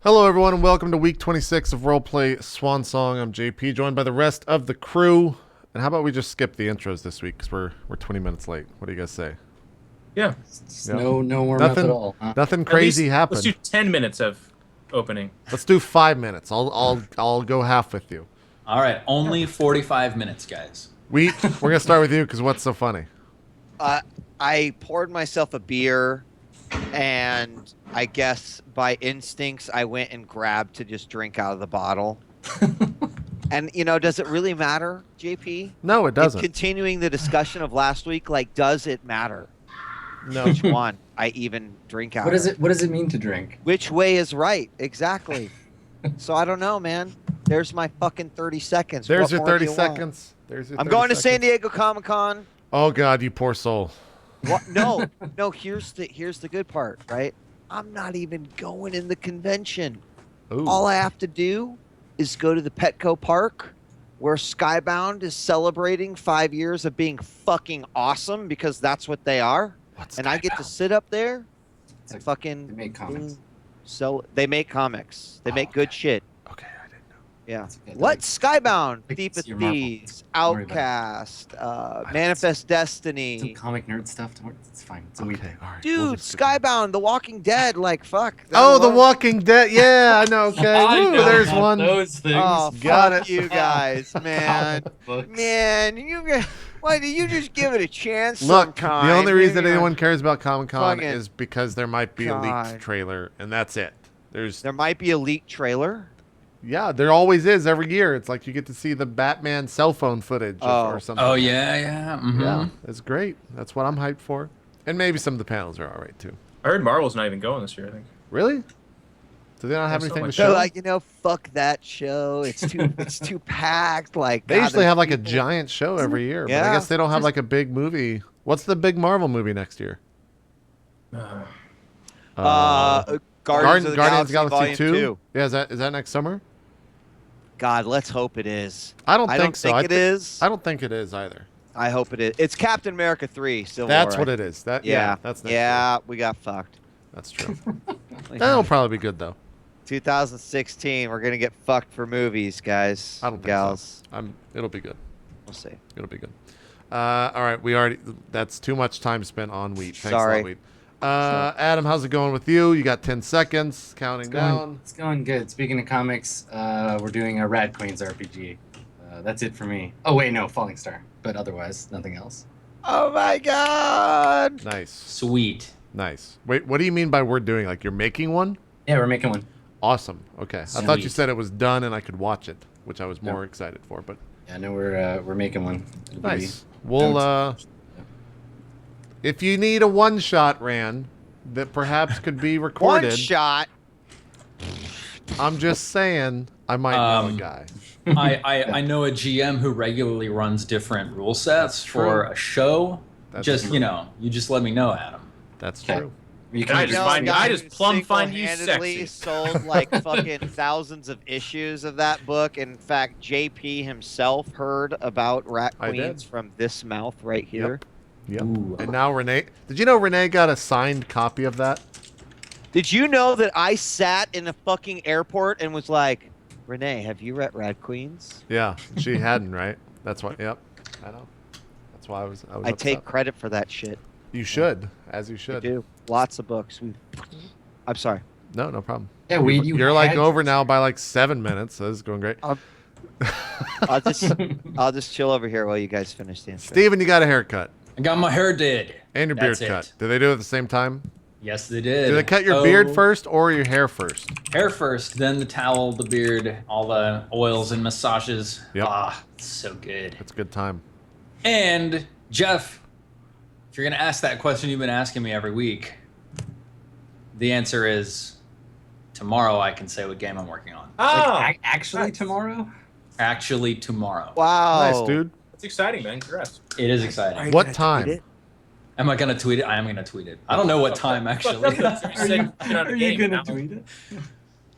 Hello, everyone, and welcome to week 26 of RollPlay Swan Song. I'm JP, joined by the rest of the crew. And how about we just skip the intros this week because we're 20 minutes late. What do you guys say? Yeah. Yep. No warm up at all. Nothing crazy happened. Let's do 10 minutes of opening. Let's do 5 minutes. I'll go half with you. All right, only 45 minutes, guys. We're gonna start with you because what's so funny? I poured myself a beer, and I guess by instincts I went and grabbed to just drink out of the bottle. And does it really matter, JP? No, it doesn't. Continuing the discussion of last week, does it matter? No. Which one I even drink out? What does it mean to drink? Which way is right? Exactly. So I don't know, man. There's my fucking 30 seconds. There's What your more do 30 you want? seconds. I'm going to San Diego Comic-Con. Oh God, you poor soul. What? No. Here's the good part, right? I'm not even going in the convention. Ooh. All I have to do is go to the Petco Park, where Skybound is celebrating 5 years of being fucking awesome because that's what they are. What's And I get to sit up there and fucking. They make comics. So they make comics. They make good shit. Okay, I didn't know. Yeah. Okay, What? Skybound, like, Thief of your Marvel. Thieves, Don't worry about it. Outcast, Manifest Destiny. Some comic nerd stuff. It's fine. It's a week. Okay, all right. Dude, we'll just skip it. Skybound, The Walking Dead, fuck. Oh, The was- Walking Dead. Yeah, I know. Okay, I Woo, know there's about one. Those things. Oh, Got fuck it. you guys, man. Books. Man, why do you just give it a chance Look, sometime? the only reason Maybe anyone cares about Comic-Con Fucking is because there might be a leaked God. trailer, and that's it. There might be a leaked trailer. Yeah, there always is every year. It's like you get to see the Batman cell phone footage or something. Oh, yeah. Mm-hmm. Yeah, it's great. That's what I'm hyped for. And maybe some of the panels are all right, too. I heard Marvel's not even going this year, I think. Really? Do they not have Yeah, anything to something show? So fuck that show. It's too packed. They God, usually have there's a people- giant show every year, but I Yeah. guess they don't have a big movie. What's the big Marvel movie next year? Guardians of the Guardians Galaxy, Volume 2. Yeah, is that next summer? God, let's hope it is. I don't I think don't so. think it is. I don't think it is either. I hope it is. It's Captain America 3. Civil That's War. what it is. That's next Yeah, year. we got fucked. That's true. That'll probably be good though. 2016, we're gonna get fucked for movies, guys. I don't think gals. so. It'll be good. We'll see. It'll be good. All right, that's too much time spent on wheat. Thanks Sorry. a lot, wheat. Adam, how's it going with you? You got 10 seconds. Counting down. It's going good. Speaking of comics, we're doing a Rad Queens RPG. That's it for me. Oh wait, no, Falling Star. But otherwise, nothing else. Oh my God! Nice. Sweet. Nice. Wait, what do you mean by we're doing? Like you're making one? Yeah, we're making one. Awesome. Okay. I thought you Sweet. said it was done and I could watch it, which I was more excited for. But Yeah, no, we're making one. It'll be- nice. We'll if you need a one shot ran that perhaps could be recorded. One shot. I'm just saying I might know a guy. I know a GM who regularly runs different rule sets true. for a show. That's just, true. you just let me know, Adam. That's Okay. true. You I can just know a find- guy I just who plumb find you single-handedly sexy. sold fucking thousands of issues of that book. In fact, JP himself heard about Rat I did. Queens from this mouth right here. Yep. Ooh. And now Renee. Did you know Renee got a signed copy of that? Did you know that I sat in a fucking airport and was like, Renee, have you read Rat Queens? Yeah. She hadn't, right? That's why. Yep. I know. That's why I was I take upset. credit for that shit. You should, as you I should. do. Lots of books. I'm sorry. No, no problem. Yeah, You're like over now by 7 minutes. So this is going great. I'll just chill over here while you guys finish the intro. Steven, you got a haircut I got my hair did. and your beard That's it. cut. Did they do it at the same time? Yes, they did. Did they cut your beard first or your hair first? Hair first, then the towel, the beard, all the oils and massages. Yep. Ah, it's so good. That's a good time. And Geoff, if you're gonna ask that question you've been asking me every week, the answer is tomorrow. I can say what game I'm working on. actually tomorrow. Actually, tomorrow. Wow. Nice, dude. That's exciting, man. Congrats. It is exciting. Are you What gonna tweet time? it? Am I gonna tweet it? I am gonna tweet it. I don't know what time actually. tweet it?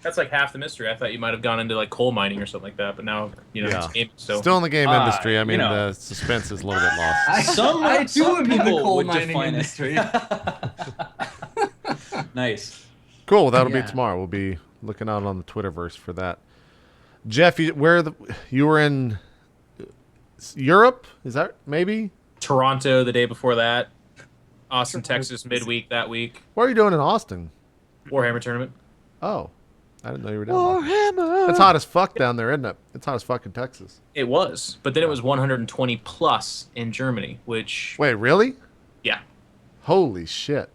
That's like half the mystery. I thought you might have gone into coal mining or something like that, but now Yeah. it's gaming. So Still in the game industry. I mean, you know. the suspense is a little bit lost. Some I do some am in the people coal would mining define industry. it. Nice. Cool. Well, that'll be Yeah. tomorrow. We'll be looking out on the Twitterverse for that. Geoff, you were in Europe? Is that maybe? Toronto the day before that. Austin, Texas midweek that week. What are you doing in Austin? Warhammer tournament. Oh, I didn't know you were down there. Warhammer. It's hot as fuck down there, isn't it? It's hot as fuck in Texas. It was, but then it was 120 plus in Germany, which Wait, really? yeah, Holy shit!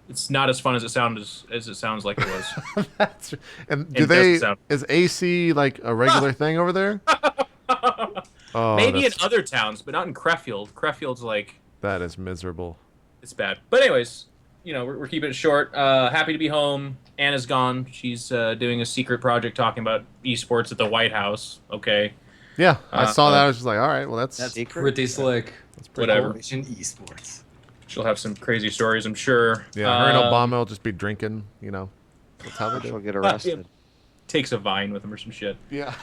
it's not as fun as it sounds like it was. That's and It doesn't sound- is AC like a regular thing over there? Oh, Maybe in that's- other towns, but not in Crefeld. Crefield's like that is miserable. it's bad. But anyways, we're keeping it short. Happy to be home. Anna's gone. She's doing a secret project talking about esports at the White House. Okay. Yeah, I saw that. I was just like, all right, well, that's Secret? Pretty slick. pretty Whatever. Operation Esports. She'll have some crazy stories, I'm sure. Yeah, her and Obama will just be drinking. That's how they She'll do. get arrested. Takes a vine with him or some shit. Yeah.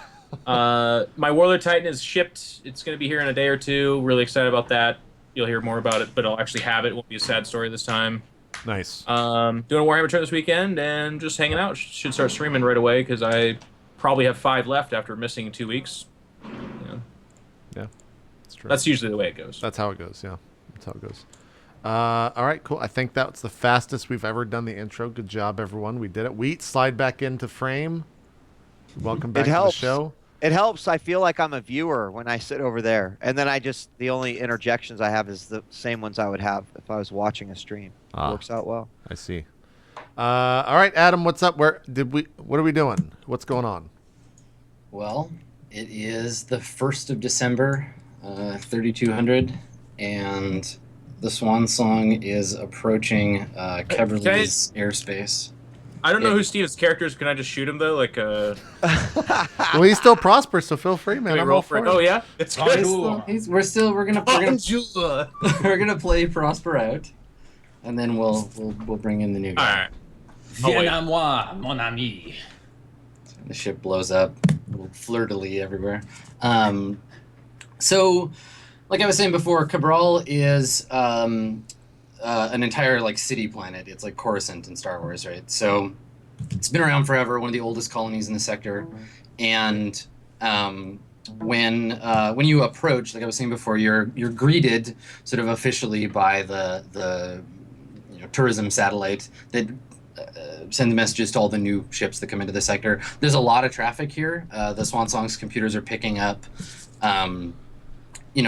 My Warlord Titan is shipped. It's going to be here in a day or two. Really excited about that. You'll hear more about it, but I'll actually have it. It won't be a sad story this time. Nice. Doing a Warhammer tournament this weekend and just hanging out. Should start streaming right away because I probably have 5 left after missing 2 weeks. Yeah, that's true. That's usually the way it goes. That's how it goes. Yeah, that's how it goes. All right, cool. I think that's the fastest we've ever done the intro. Good job, everyone. We did it. Wheat, slide back into frame. Welcome back to the helps. show. It helps. I feel like I'm a viewer when I sit over there, and then the only interjections I have is the same ones I would have if I was watching a stream. Ah. Works out well. I see. All right, Adam, what's up? What are we doing? What's going on? Well, it is the 1st of December, 3200, and the Swan Song is approaching Keverly's airspace. I don't know who Steven's character is. Can I just shoot him, though? Like, Well, he's still prosperous, so feel free, man. can we I'm roll all for it? for Oh, yeah? It's good. We're gonna play Prosper out, and then we'll bring in the new All guy. right. Oh, wait. Viens à moi, mon ami. The ship blows up, little flirtily everywhere. So, like I was saying before, Cabral is an entire city planet. It's like Coruscant in Star Wars, right? So it's been around forever, one of the oldest colonies in the sector. And when you approach, like I was saying before, you're greeted sort of officially by the tourism satellite that sends messages to all the new ships that come into the sector. There's a lot of traffic here. The Swan Song's computers are picking up.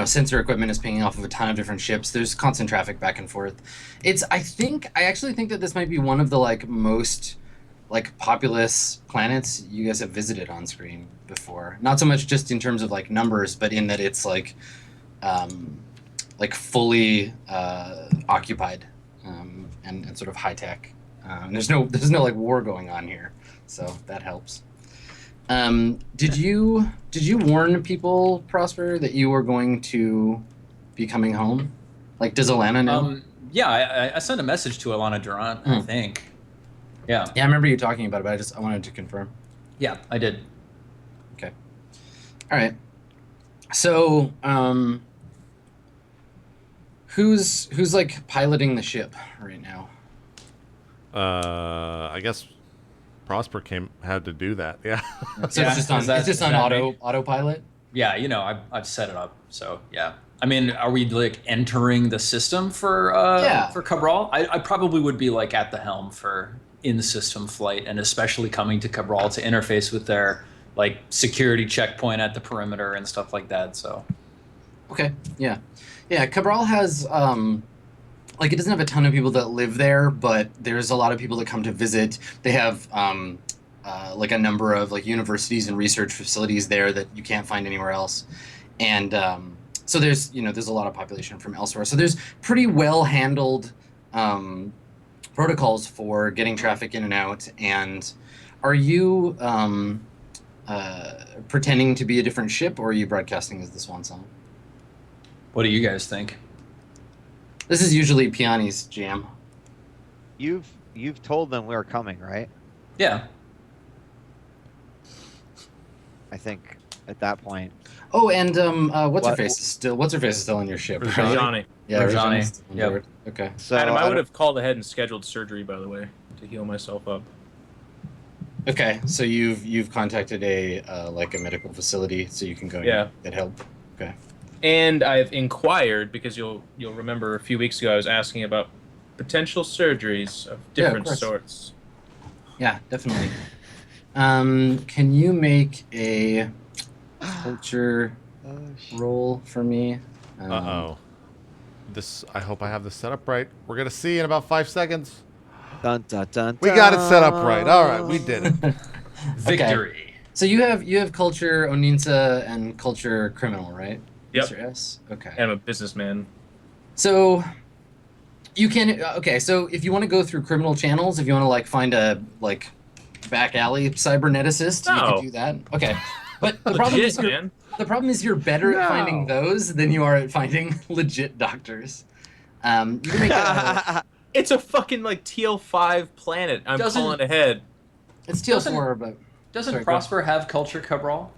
Sensor equipment is pinging off of a ton of different ships. There's constant traffic back and forth. I actually think that this might be one of the most populous planets you guys have visited on screen before. Not so much just in terms of numbers, but in that it's fully occupied and sort of high tech. There's no war going on here, so that helps. Did you warn people, Prosper, that you were going to be coming home? Does Alana know? Yeah, I sent a message to Alana Durant, I think. Yeah. Yeah, I remember you talking about it, but I wanted to confirm. Yeah, I did. Okay. All right. So, who's piloting the ship right now? I guess Prosper had to do that. Yeah. So Yeah, it's just on autopilot. Yeah, I've set it up. So yeah. I mean, are we entering the system for Cabral? I probably would be at the helm for in-system flight, and especially coming to Cabral to interface with their security checkpoint at the perimeter and stuff like that. So. Okay. Yeah. Yeah. Cabral has it doesn't have a ton of people that live there, but there's a lot of people that come to visit. They have a number of universities and research facilities there that you can't find anywhere else, and so there's a lot of population from elsewhere. So there's pretty well handled protocols for getting traffic in and out. And are you pretending to be a different ship, or are you broadcasting as the Swan Song? What do you guys think? This is usually Piani's jam. You've told them we're coming, right? Yeah. I think at that point. Oh, and what's her face is still on your ship? Johnny. Yeah, Rajani. Rajani's on Yep. board. Okay. So Adam, I would don't- have called ahead and scheduled surgery, by the way, to heal myself up. Okay, so you've contacted a like a medical facility, so you can go and get help. Okay. And I've inquired because you'll remember a few weeks ago I was asking about potential surgeries of different sorts. Yeah, definitely. Can you make a culture roll for me? Uh-oh. I hope I have this set up right. We're going to see in about 5 seconds. Dun, dun, dun, We got it set up right. All right, we did it. Victory. Okay. So you have culture Oninsa and culture criminal, right? Yep. Mr. S? Okay. And I'm a businessman. So you can so if you want to go through criminal channels, if you want to like find a like back alley cyberneticist, you can do that. Okay. But the problem is you're better at finding those than you are at finding legit doctors. You can make it's a fucking like TL5 planet. I'm calling ahead. It's TL4, but doesn't Prosper have culture, Cabral?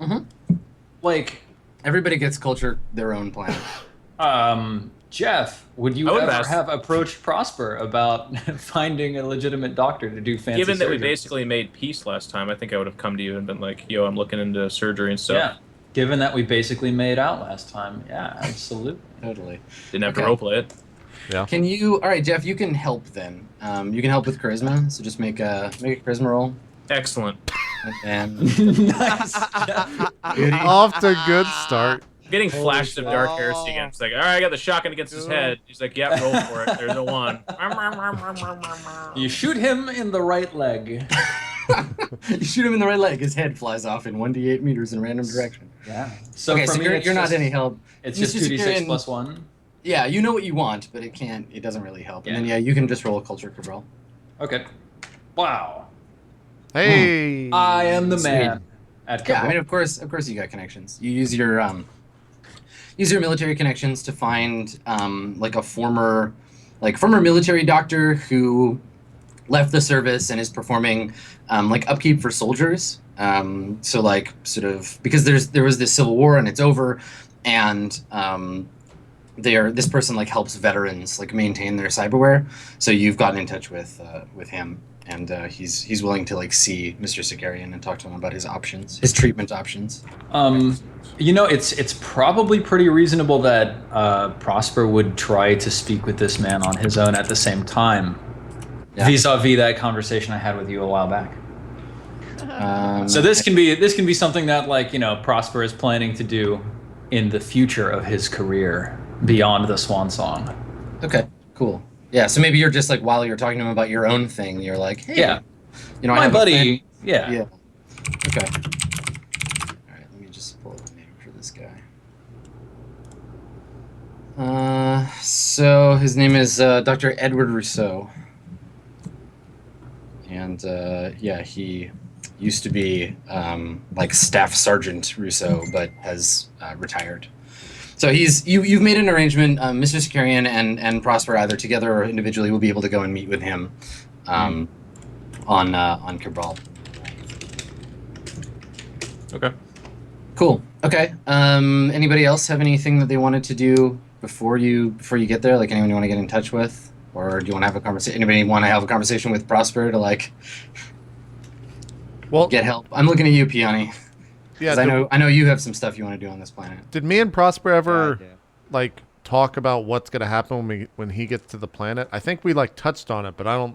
Mm-hmm. Like everybody gets culture their own planet. Geoff, would you ever have approached Prosper about finding a legitimate doctor to do fancy Given that we surgery? basically made peace last time, I think I would have come to you and been like, yo, I'm looking into surgery and stuff. Yeah. Given that we basically made out last time. Yeah, absolutely. Totally. Didn't have to roleplay it. Yeah. Can you? All right, Geoff, you can help then. You can help with charisma. So just make a charisma roll. Excellent. And Nice. Off to a good start. Getting flashes of dark heresy again. It's like, all right, I got the shotgun against his head. He's like, yeah, roll for it. There's a 1. You shoot him in the right leg. you shoot him in the right leg. His head flies off in 1d8 meters in random direction. Yeah. So Okay, for so me, you're not any help. It's just Mr. 2d6 Securian- plus 1. Yeah, you know what you want, but it can't. It doesn't really help. And then you can just roll a culture Cabral. Okay. Wow. Hey. I am the Sweet. man. At Yeah, I Cabral. mean, of course, you got connections. You use your military connections to find like a former military doctor who left the service and is performing like upkeep for soldiers. So like sort of because there was this civil war and it's over, and this person like helps veterans like maintain their cyberware. So you've gotten in touch with him. And he's willing to like see Mr. Sakarian and talk to him about his treatment options. You know, it's probably pretty reasonable that Prosper would try to speak with this man on his own at the same time, vis-a-vis that conversation I had with you a while back. So this can be something that like Prosper is planning to do in the future of his career beyond the Swan Song. Okay, cool. Yeah, so maybe you're just like while you're talking to him about your own thing, you're like, hey, I my have buddy. Yeah. Okay. All right, let me just pull up a name for this guy. So his name is Dr. Edward Rousseau, and he used to be like Staff Sergeant Rousseau, but has retired. So you've made an arrangement. Mr. Sakarian and Prosper, either together or individually, will be able to go and meet with him on Cabral. Okay. Cool. Okay. Anybody else have anything that they wanted to do before you get there? Like anyone you want to get in touch with, or do you want to have a conversation? Anybody want to have a conversation with Prosper to like get help? I'm looking at you, Peony. Yeah, I know you have some stuff you want to do on this planet. Did me and Prosper ever like talk about what's gonna happen when he gets to the planet? I think we like touched on it, but I don't.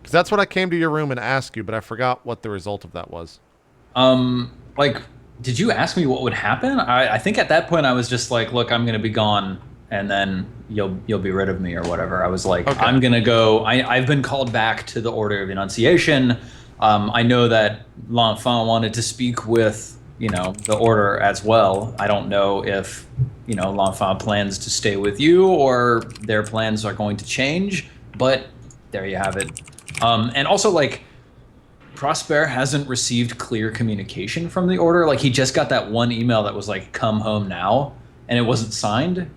Because that's what I came to your room and asked you, but I forgot what the result of that was. Like, did you ask me what would happen? I think at that point I was just like, look, I'm gonna be gone, and then you'll be rid of me or whatever. I was like, I'm gonna go. I've been called back to the Order of Enunciation. I know that L'Enfant wanted to speak with, the Order as well. I don't know if, L'Enfant plans to stay with you or their plans are going to change, but there you have it. And also, like, Prosper hasn't received clear communication from the Order. Like, he just got that one email that was like, come home now, and it wasn't signed.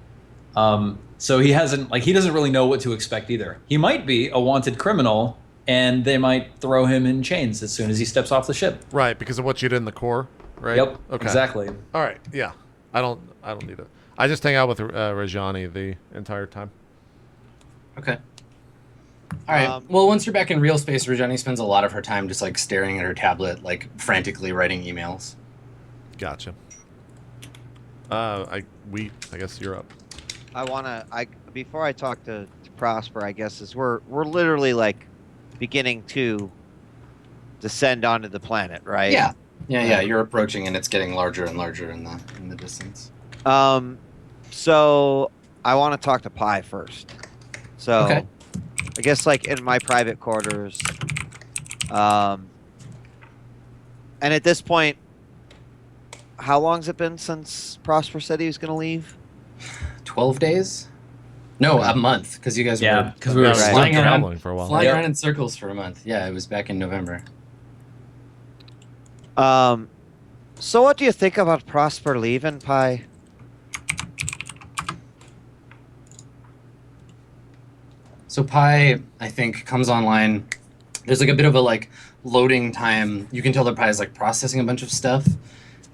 So he doesn't really know what to expect either. He might be a wanted criminal, and they might throw him in chains as soon as he steps off the ship. Right, because of what you did in the core, right? Yep, exactly. All right, yeah. I don't need it. I just hang out with Rajani the entire time. Okay. All right. Well, once you're back in real space, Rajani spends a lot of her time just like staring at her tablet, like frantically writing emails. Gotcha. I guess you're up. Before I talk to Prosper, I guess is we're literally like beginning to descend onto the planet, right? Yeah. You're approaching, and it's getting larger and larger in the distance. So I want to talk to Pi first. So okay. I guess like in my private quarters. And at this point, how long's it been since Prosper said he was going to leave? 12 days? No, a month, because you guys were because we were flying traveling for a while. Flying around in circles for a month. Yeah, it was back in November. So what do you think about Prosper leaving, Pi? So Pi, I think, comes online. There's like a bit of a like loading time. You can tell that Pi is like processing a bunch of stuff.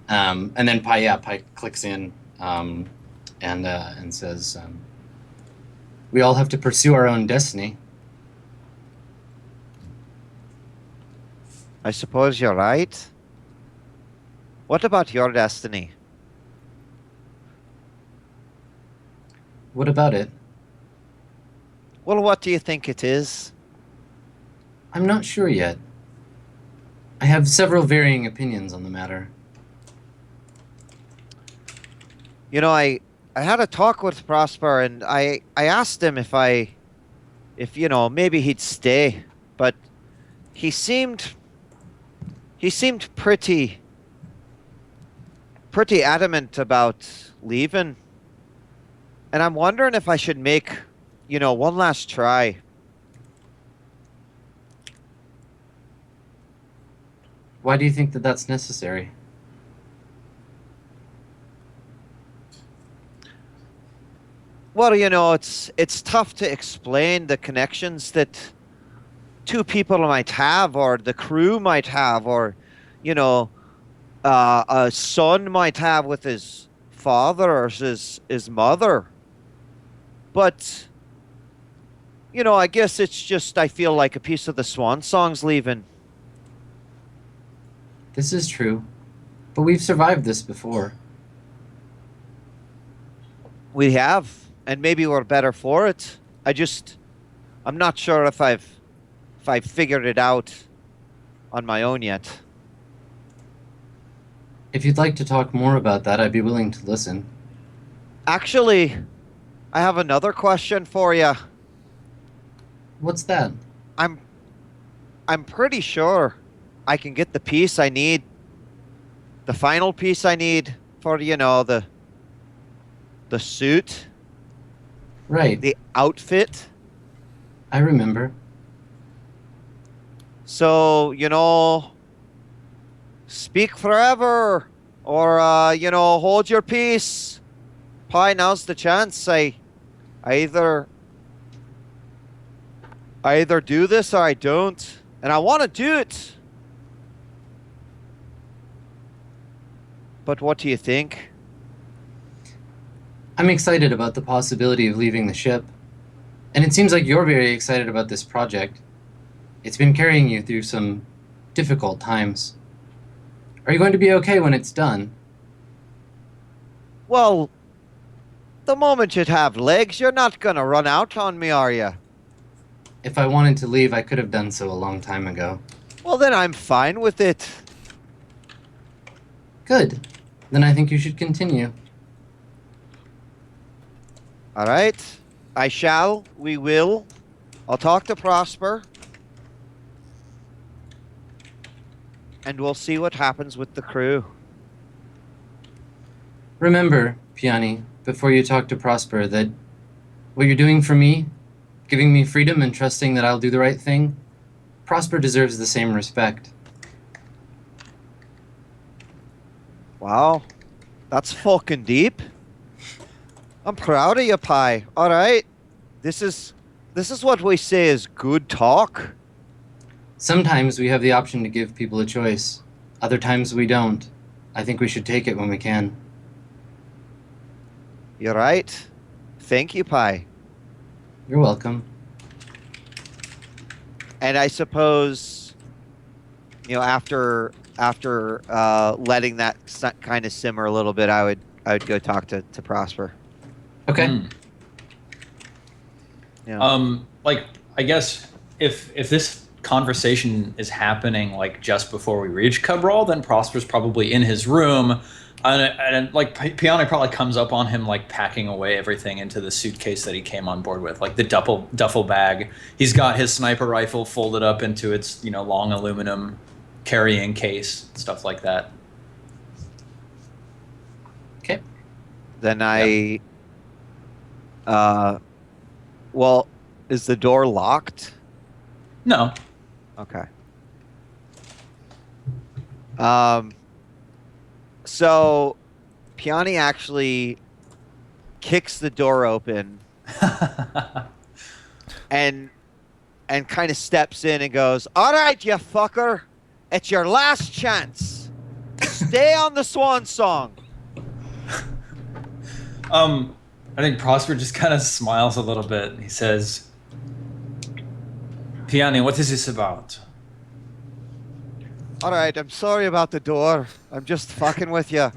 And then Pi clicks in and says, we all have to pursue our own destiny. I suppose you're right. What about your destiny? What about it? Well, what do you think it is? I'm not sure yet. I have several varying opinions on the matter. You know, I had a talk with Prosper, and I asked him if you know, maybe he'd stay, but he seemed pretty adamant about leaving. And I'm wondering if I should make, you know, one last try. Why do you think that that's necessary? Well, you know, it's tough to explain the connections that two people might have, or the crew might have, or, you know, a son might have with his father or his mother. But, you know, I guess it's just I feel like a piece of the Swan Song's leaving. This is true, but we've survived this before. We have. And maybe we're better for it. I'm not sure if I've figured it out on my own yet. If you'd like to talk more about that, I'd be willing to listen. Actually, I have another question for you. What's that? I'm pretty sure I can get the piece I need. The final piece I need for, you know, the suit. Right. The outfit. I remember. So, you know, speak forever, or, you know, hold your peace. Pi, now's the chance. I either do this or I don't. And I want to do it. But what do you think? I'm excited about the possibility of leaving the ship. And it seems like you're very excited about this project. It's been carrying you through some difficult times. Are you going to be okay when it's done? Well, the moment you'd have legs, you're not gonna run out on me, are you? If I wanted to leave, I could have done so a long time ago. Well, then I'm fine with it. Good. Then I think you should continue. All right. I shall. We will. I'll talk to Prosper. And we'll see what happens with the crew. Remember, Piani, before you talk to Prosper, that what you're doing for me, giving me freedom and trusting that I'll do the right thing, Prosper deserves the same respect. Wow. That's fucking deep. I'm proud of you, Pi. All right. This is what we say is good talk. Sometimes we have the option to give people a choice. Other times we don't. I think we should take it when we can. You're right. Thank you, Pi. You're welcome. And I suppose, after letting that kind of simmer a little bit, I would go talk to Prosper. Okay. Yeah. Like, I guess if this conversation is happening like just before we reach Cabral, then Prosper's probably in his room, and like Piani probably comes up on him like packing away everything into the suitcase that he came on board with, like the duffel bag. He's got his sniper rifle folded up into its long aluminum carrying case, stuff like that. Okay. Then well, is the door locked? No. Okay. So Piani actually kicks the door open and kind of steps in and goes, "All right, you fucker. It's your last chance. Stay on the Swan Song." I think Prosper just kind of smiles a little bit. He says, "Piani, what is this about?" "All right, I'm sorry about the door. I'm just fucking with you."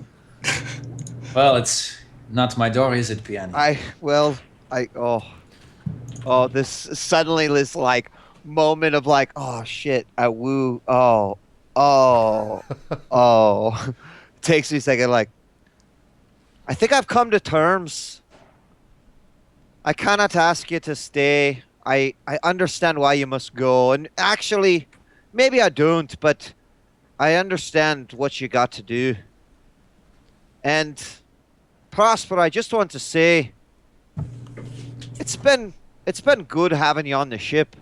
Well, it's not my door, is it, Piani? This suddenly this like moment of like, oh shit, oh. Takes me a second, like, I think I've come to terms. I cannot ask you to stay. I understand why you must go, and actually, maybe I don't, but I understand what you got to do. And Prosper, I just want to say, it's been good having you on the ship.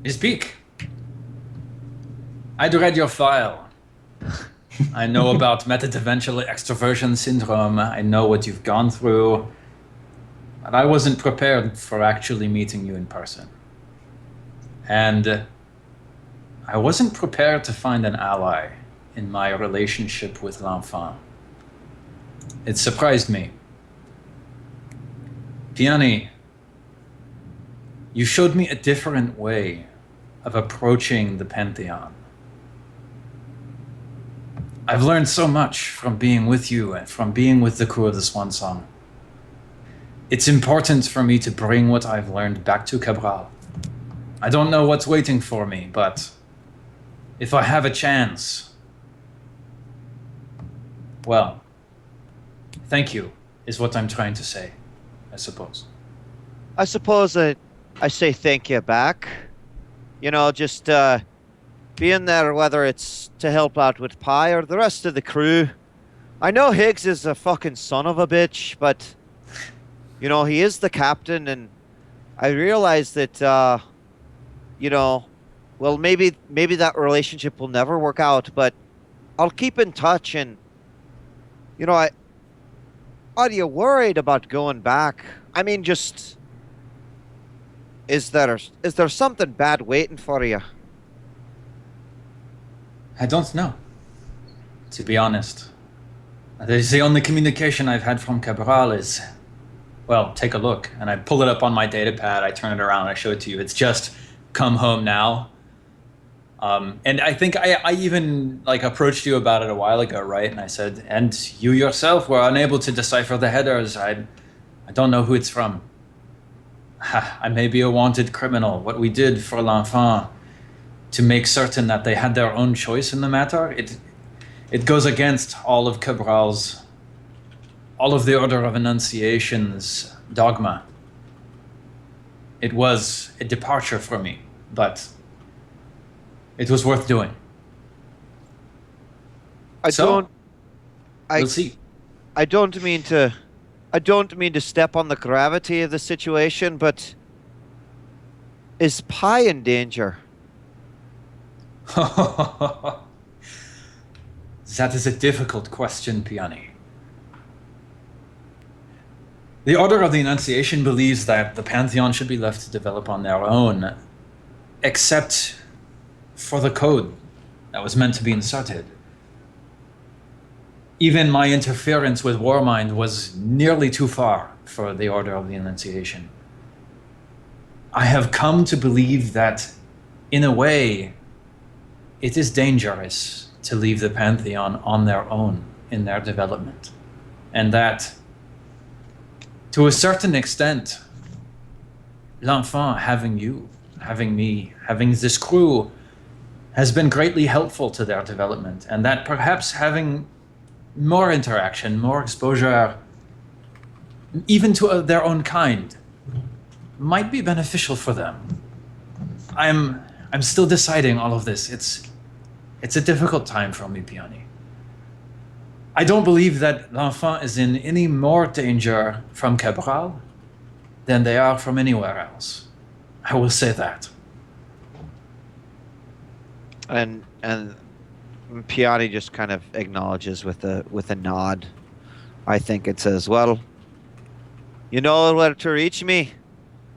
You speak. I'd read your file. I know about metadeventual extroversion syndrome. I know what you've gone through. But I wasn't prepared for actually meeting you in person. And I wasn't prepared to find an ally in my relationship with L'Enfant. It surprised me. Piani, you showed me a different way of approaching the Pantheon. I've learned so much from being with you and from being with the crew of the Swan Song. It's important for me to bring what I've learned back to Cabral. I don't know what's waiting for me, but if I have a chance, well, thank you is what I'm trying to say, I suppose. I suppose that I say thank you back. Just being there, whether it's to help out with Pi or the rest of the crew. I know Higgs is a fucking son of a bitch, but, he is the captain, and I realize that, well, maybe that relationship will never work out, but I'll keep in touch, and, are you worried about going back? I mean, just, is there something bad waiting for you? I don't know, to be honest. The only communication I've had from Cabral is, well, take a look. And I pull it up on my data pad, I turn it around, I show it to you. It's just, come home now. And I think I even approached you about it a while ago, right? And I said, and you yourself were unable to decipher the headers. I don't know who it's from. I may be a wanted criminal. What we did for L'Enfant, to make certain that they had their own choice in the matter, it goes against all of Cabral's, all of the Order of Annunciation's dogma. It was a departure for me, but it was worth doing. We'll see. I don't mean to step on the gravity of the situation, but is Pi in danger? That is a difficult question, Piani. The Order of the Annunciation believes that the Pantheon should be left to develop on their own, except for the code that was meant to be inserted. Even my interference with Warmind was nearly too far for the Order of the Annunciation. I have come to believe that, in a way, it is dangerous to leave the Pantheon on their own in their development. And that, to a certain extent, L'Enfant, having you, having me, having this crew, has been greatly helpful to their development. And that perhaps having more interaction, more exposure, even to their own kind, might be beneficial for them. I'm still deciding all of this. It's a difficult time for me, Peony. I don't believe that L'Enfant is in any more danger from Cabral than they are from anywhere else. I will say that. And Peony just kind of acknowledges with a nod. I think it says, well, you know where to reach me.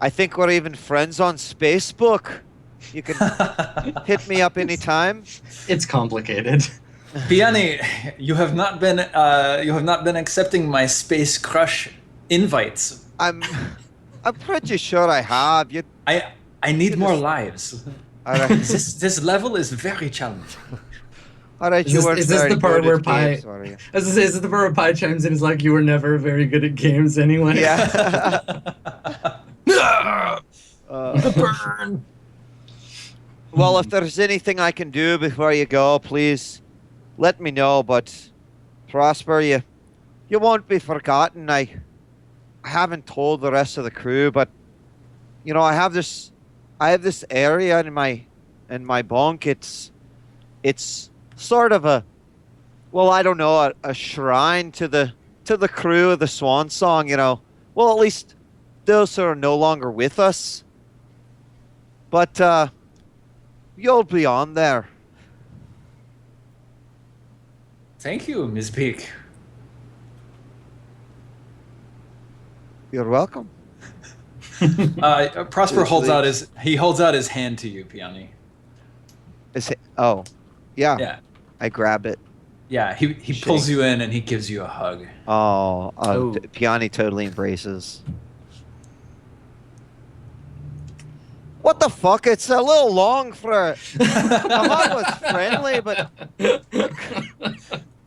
I think we're even friends on Facebook. You can hit me up anytime. It's complicated. Peony, you have not been accepting my Space Crush invites. I'm pretty sure I have. I need more lives. All right. This level is very challenging. All right, Is this the part where Pi? Is this the part where Pi chimes in? Is like, you were never very good at games anyway. Yeah. Burn. Well, if there's anything I can do before you go, please let me know. But Prosper, you won't be forgotten. I haven't told the rest of the crew, but you know, I have this area in my bunk. It's sort of a shrine to the crew of the Swan Song, you know. Well, at least those who are no longer with us. But you'll be on there. Thank you, Ms. Peak. You're welcome. Prosper holds out his hand to you, Peony. Oh, yeah. Yeah. I grab it. Yeah, he pulls you in and he gives you a hug. Oh. Peony totally embraces. What the fuck? It's a little long for a hug was friendly, but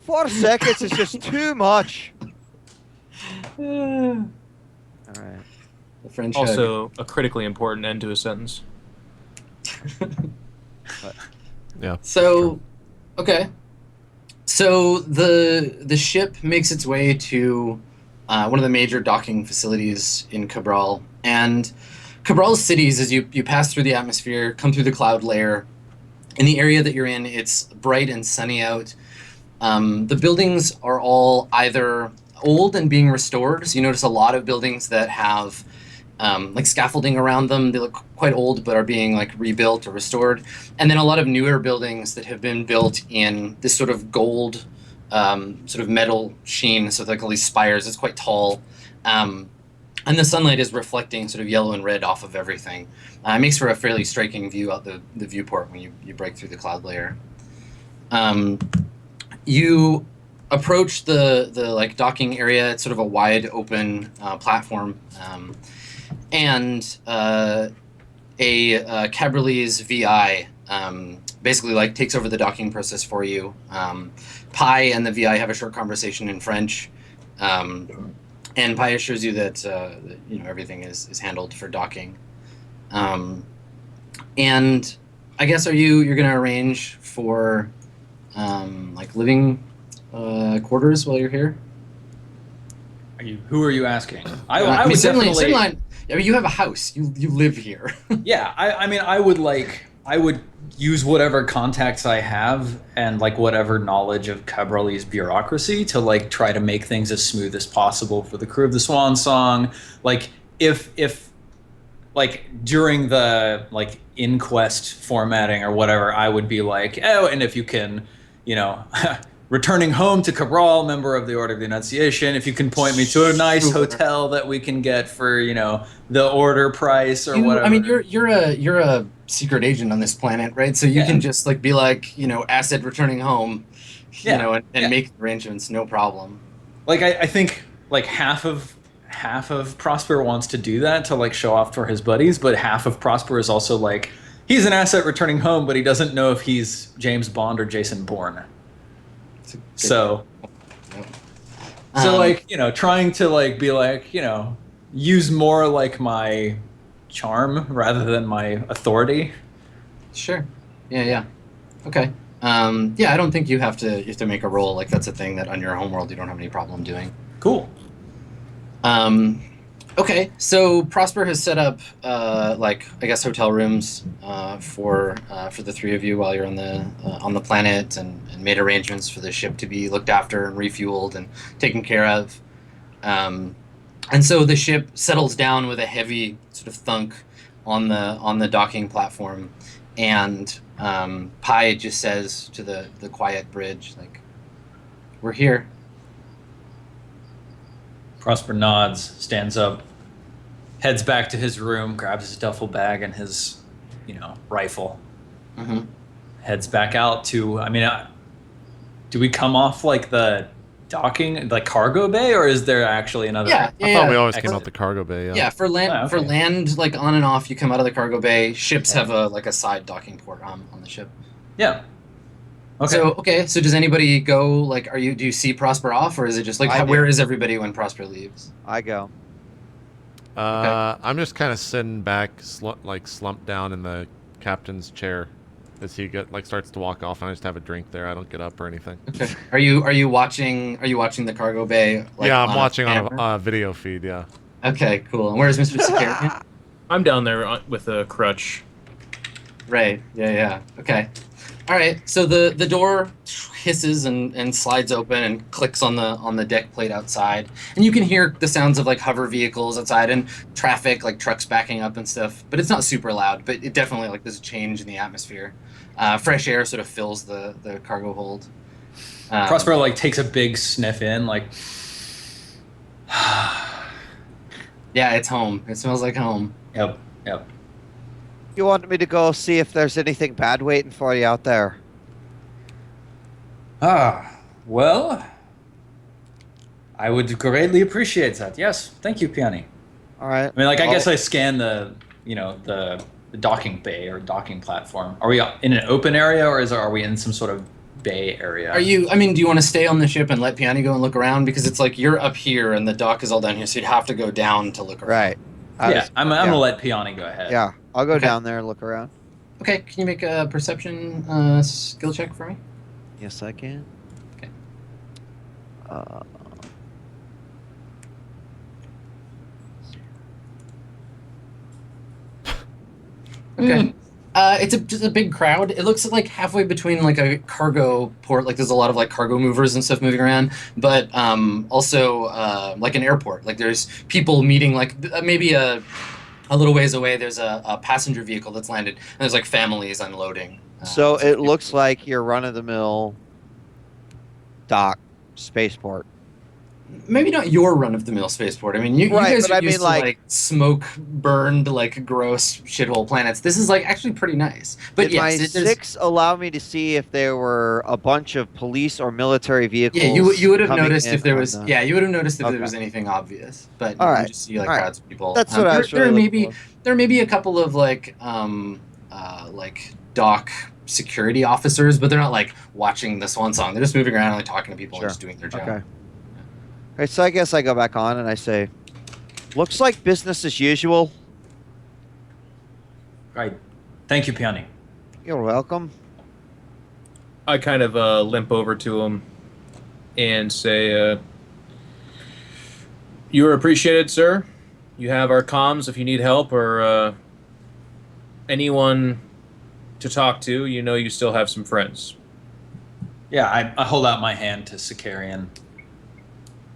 4 seconds is just too much. All right. The French Also, a critically important end to a sentence. Yeah. So, okay. So the ship makes its way to one of the major docking facilities in Cabral, and Cabral's cities, as you pass through the atmosphere, come through the cloud layer. In the area that you're in, it's bright and sunny out. The buildings are all either old and being restored. So you notice a lot of buildings that have like scaffolding around them. They look quite old, but are being like rebuilt or restored. And then a lot of newer buildings that have been built in this sort of gold, sort of metal sheen. So like all these spires. It's quite tall. And the sunlight is reflecting sort of yellow and red off of everything. It makes for a fairly striking view out the viewport when you break through the cloud layer. You approach the like docking area. It's sort of a wide open platform, and a Cabralese VI basically like takes over the docking process for you. Pi and the VI have a short conversation in French. And Pi assures you that you know, everything is handled for docking. And I guess you're going to arrange for like living quarters while you're here? Who are you asking? I would certainly. I mean, you have a house. You live here. Yeah, I mean, I would use whatever contacts I have and like whatever knowledge of Cabralese bureaucracy to like try to make things as smooth as possible for the crew of the Swan Song. Like if like during the like inquest formatting or whatever, I would be like, oh, and if you can, you know, returning home to Cabral, member of the Order of the Annunciation, if you can point me to a nice hotel that we can get for, you know, the order price or whatever. I mean, you're a secret agent on this planet, right? So you can just like be like, you know, asset returning home, you know, and make arrangements, no problem. Like I think like half of half of Prosper wants to do that to like show off for his buddies, but half of Prosper is also like he's an asset returning home, but he doesn't know if he's James Bond or Jason Bourne. So like, you know, trying to like be like, you know, use more like my charm rather than my authority. Sure. Yeah. Okay. Yeah, I don't think you have to make a roll. Like, that's a thing that on your homeworld you don't have any problem doing. Cool. Okay, so Prosper has set up like, I guess, hotel rooms for the three of you while you're on the planet, and made arrangements for the ship to be looked after and refueled and taken care of. And so the ship settles down with a heavy sort of thunk on the docking platform, and Pi just says to the quiet bridge, like, "We're here." Prosper nods, stands up, heads back to his room, grabs his duffel bag and his, you know, rifle. Mm-hmm. Heads back out to, I mean, do we come off like the docking, like cargo bay, or is there actually another? Yeah. I thought we always came out the cargo bay. Yeah. Yeah, for land, Oh, okay. for land, like on and off, you come out of the cargo bay. Ships have a side docking port on the ship. Yeah. Okay. So does anybody go? Like, do you see Prosper off, or is it just like where is everybody when Prosper leaves? I go. I'm just kind of sitting back, slumped down in the captain's chair as he starts to walk off, and I just have a drink there. I don't get up or anything. Okay. Are you watching the cargo bay? Like, yeah, I'm watching on a video feed. Yeah. Okay, cool. And where's Mr. Sakarian? I'm down there with a crutch. Right. Yeah. Okay. All right. So the door hisses and slides open and clicks on the deck plate outside, and you can hear the sounds of like hover vehicles outside and traffic, like trucks backing up and stuff. But it's not super loud. But it definitely, like, there's a change in the atmosphere. Fresh air sort of fills the cargo hold. Prosper like takes a big sniff in, like. Yeah, it's home. It smells like home. Yep. You want me to go see if there's anything bad waiting for you out there? Well, I would greatly appreciate that. Yes, thank you, Piani. All right. I mean, like, I guess I scan the docking bay or docking platform. Are we in an open area, or are we in some sort of bay area? Do you want to stay on the ship and let Piani go and look around? Because it's like you're up here and the dock is all down here, so you'd have to go down to look around. Right. I'm gonna let Piani go ahead. Yeah, I'll go down there and look around. Okay, can you make a perception skill check for me? Yes, I can. Okay. Okay. It's just a big crowd. It looks like halfway between like a cargo port, like there's a lot of like cargo movers and stuff moving around, but also like an airport. Like there's people meeting, like maybe a little ways away. There's a passenger vehicle that's landed, and there's like families unloading. So it looks like your run-of-the-mill dock spaceport. Maybe not your run-of-the-mill spaceport. I mean, you guys are used to like smoke-burned, like gross shithole planets. This is like actually pretty nice. But did my 6 allow me to see if there were a bunch of police or military vehicles? Yeah, you would have noticed if there was. Yeah, you would have noticed if there was anything obvious. But all right, you just see like crowds of people. That's what I was really looking for. There may be a couple of like dock security officers, but they're not like watching the Swan Song. They're just moving around and like talking to people and just doing their job. Okay. All right, so I guess I go back on and I say, looks like business as usual. Right. Thank you, Piani. You're welcome. I kind of limp over to him and say, "You are appreciated, sir. You have our comms if you need help or anyone to talk to. You know you still have some friends." Yeah, I hold out my hand to Sakarian.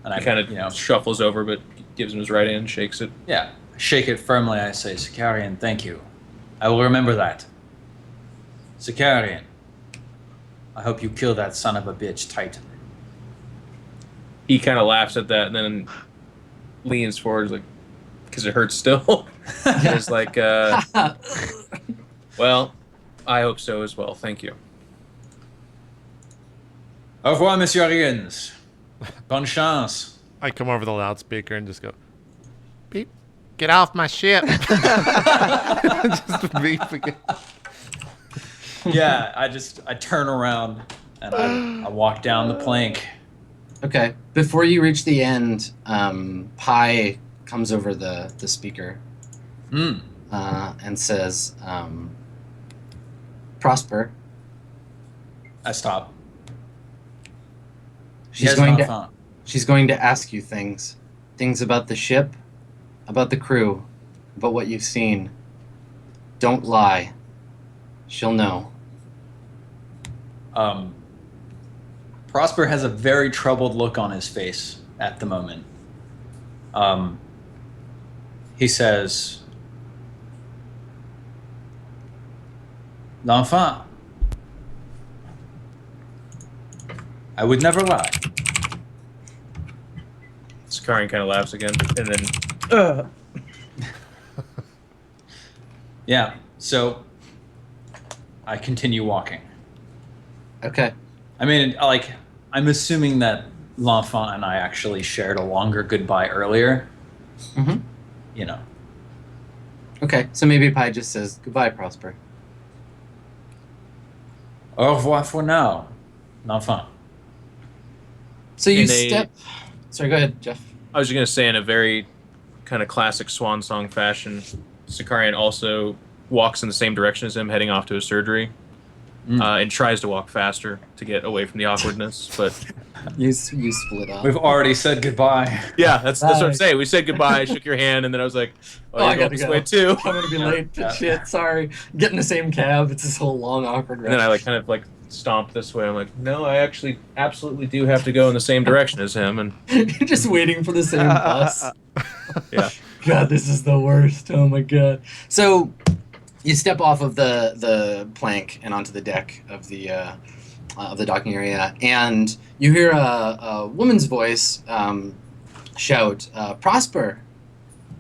And I kind of shuffles over, but gives him his right hand, shakes it. Yeah, shake it firmly. I say, Sakarian, thank you. I will remember that. Sakarian, I hope you kill that son of a bitch tight. He kind of laughs at that and then leans forward, like, because it hurts still. It's like, well, I hope so as well. Thank you. Au revoir, Monsieur Ariens. Bonne chance. I come over the loudspeaker and just go, Get off my ship. Just beep again. Yeah, I turn around and I walk down the plank. Okay. Before you reach the end, Pi comes over the speaker and says, Prosper. I stop. She's going to ask you things about the ship, about the crew, about what you've seen. Don't lie. She'll know. Prosper has a very troubled look on his face at the moment. He says, L'enfant, I would never lie. Sakarian kind of laughs again, and then... Yeah, so I continue walking. Okay. I mean, like, I'm assuming that L'Enfant and I actually shared a longer goodbye earlier. Mm-hmm. You know. Okay, so maybe Pi just says, goodbye, Prosper. Au revoir for now, L'Enfant. So you step... Sorry, go ahead, Geoff. I was just going to say, in a very kind of classic Swan Song fashion, Sakarian also walks in the same direction as him, heading off to his surgery, and tries to walk faster to get away from the awkwardness, but... You split up. We've already said goodbye. Yeah, that's what I'm saying. We said goodbye, I shook your hand, and then I was like, oh I you're going gotta this go. way too. I'm going to be late. Shit, sorry. Get in the same cab. It's this whole long, awkward rush. And then I kind of stomp this way. I'm like, no, I actually absolutely do have to go in the same direction as him. And You're just waiting for the same bus. yeah. God, this is the worst. Oh my god. So you step off of the plank and onto the deck of the docking area, and you hear a woman's voice shout, "Prosper!"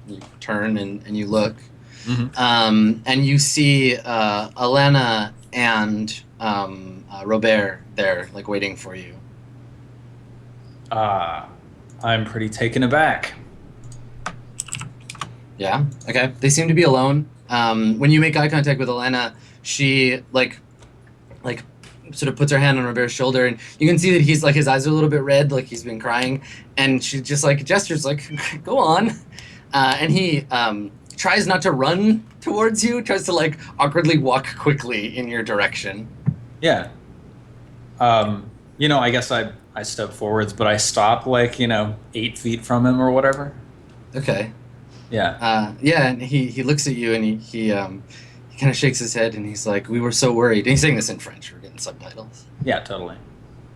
You turn and you look, and you see Elena and Robert there, waiting for you. I'm pretty taken aback. Yeah. Okay. They seem to be alone. When you make eye contact with Elena, she sort of puts her hand on Robert's shoulder, and you can see that he's his eyes are a little bit red, like he's been crying, and she just gestures go on, and he tries not to run towards you, tries to awkwardly walk quickly in your direction. Yeah. I guess I step forwards, but I stop 8 feet from him or whatever. Okay. Yeah. Yeah, and he looks at you, and he kind of shakes his head, and he's like, "We were so worried." And he's saying this in French. We're getting subtitles. Yeah, totally.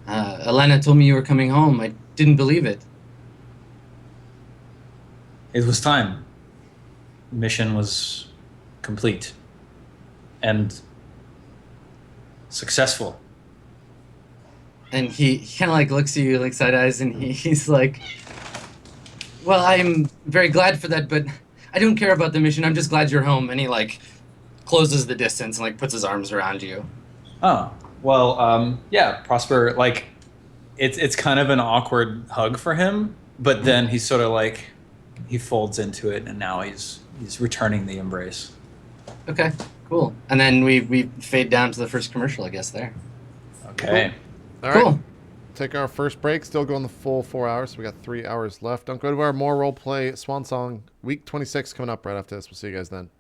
Elena told me you were coming home. I didn't believe it. It was time. Mission was complete and successful. And he kind of looks at you side eyes, and he's like, "Well, I'm very glad for that, but I don't care about the mission. I'm just glad you're home." And he closes the distance and puts his arms around you. Oh, well, yeah, Prosper, it's kind of an awkward hug for him, but then he's sort of he folds into it, and now he's returning the embrace. Okay, cool. And then we fade down to the first commercial, I guess, there. Okay. All right. Cool. Take our first break. Still going the full 4 hours. So we got 3 hours left. Don't go to our more role play Swan Song week 26 coming up right after this. We'll see you guys then.